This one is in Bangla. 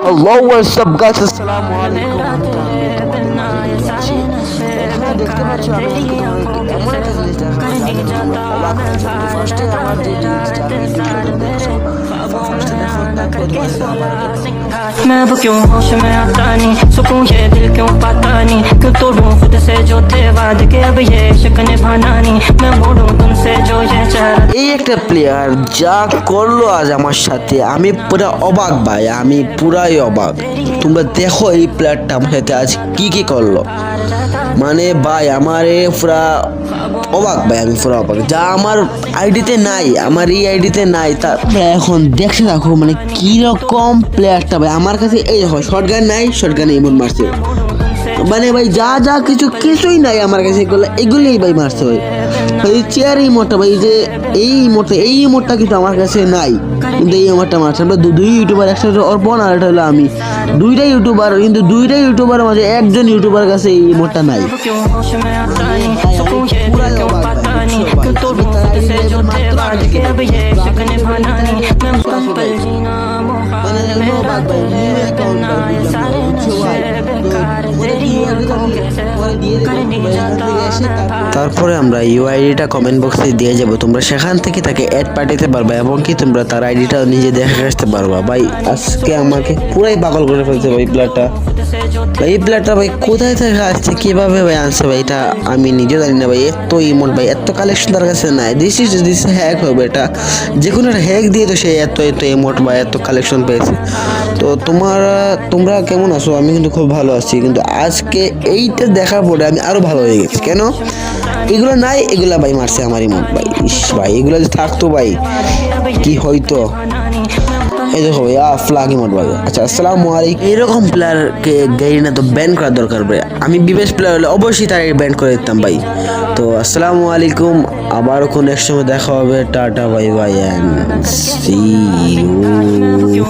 হ্যালো হোয়াটসঅ্যাপ গাইস, আসসালামু আলাইকুম। এখানে দেখতে পাচ্ছ আমি এমন একটা জিনিস দেখাবো যা তোমরা অবাক হয়ে যাবে। ফার্স্টে আমার যে জিনিসটা আমি ভিডিওটা দেখছো, ফার্স্টে দেখো তারপর আমার मैं अब क्यों होश में आता नहीं, सुकून ये दिल क्यों पाता नहीं, क्यों तोड़ूं खुद से जो थे वाद के अब ये इश्क निभाना नहीं, मैं मोड़ूं तुमसे जो ये चेहरा। এই একটা প্লেয়ার যা করলো আজ আমার সাথে, আমি পুরা অবাক ভাই, আমি পুরাই অবাক। তোমরা দেখো এই প্লেয়ারটা আমার সাথে আজ কি কি করলো, মানে ভাই আমার পুরা অবাক ভাই, আমি পুরা অবাক। যা আমার আইডিতে নাই, আমার এই আইডিতে নাই, তা এখন দেখতে থাকো মানে কিরকম প্লেয়ারটা ভাই। আমার কাছে এই দেখো শটগান নাই, শটগান এমন মারছে, মানে ভাই যা যা কিছুই নাই আমার কাছে, এগুলোই ভাই মারছে ভাই। এই চেয়ার এই মোটটা ভাই, যে এই মোটটা কিন্তু আমার কাছে নাই, কিন্তু এই মোটটা মারছে। আমরা দুই ইউটিউবার একসাথে, অর্পণ আর এটা হলো আমি, দুইটাই ইউটিউবার, কিন্তু দুইটাই ইউটিউবার মাঝে একজন ইউটিউবার কাছে এই মোটটা নাই। क्यों होश में आता नहीं, सुकून ये दिल क्यों पाता नहीं, क्यों तोड़ूं खुद से जो थे वाद के अब ये इश्क निभाना नहीं, मैं मुकम्मल जीना मुहाल मेरा तेरे बिना, ये सारे नशे बेकार, तेरी आंखों के से कर नहीं जाता मैं। তারপরে আমরা ইউআইডিটা কমেন্ট বক্সে দিয়ে যাব, তোমরা সেখান থেকে তাকে অ্যাড পাঠাতে পারবা এবং কি তোমরা তার আইডিটা নিজে দেখে আসতে পারবা। ভাই আজকে আমাকে পুরাই পাগল করে ফেলছে ভাই প্লেয়ারটা। ভাই এই প্লেয়ারটা ভাই কোথায় থেকে আসছে, কিভাবে ভাই আনছে ভাই, এটা আমি নিজে জানি না ভাই। এত ইমোট ভাই, এত কালেকশন তার কাছে নাই। দিস হ্যাক হবে, এটা যে কোনো একটা হ্যাক দিয়ে তো সে এত ইমোট বা এত কালেকশন পেয়েছে। তো তোমরা কেমন আছো? আমি কিন্তু খুব ভালো আছি, কিন্তু আজকে এইটা দেখার পরে আমি আরো ভালো হয়ে গেছি। কেন? এগুলো নাই, এগুলা ভাই মারছে আমার ইমোট ভাই। ইস ভাই এগুলো যদি থাকতো ভাই কি হইতো। এই দেখো ভাই ফ্লাগ ইমোট ভাই। আচ্ছা আসসালামু আলাইকুম। এরকম প্লেয়ারকে গেরিনা তো ব্যান করা দরকার ভাই। আমি বিবেশ প্লেয়ার হলে অবশ্যই তার ব্যান করে দিতাম ভাই। তো আসসালামু আলাইকুম, আবার কোন এক সময় দেখা হবে। Tata bye bye and see you.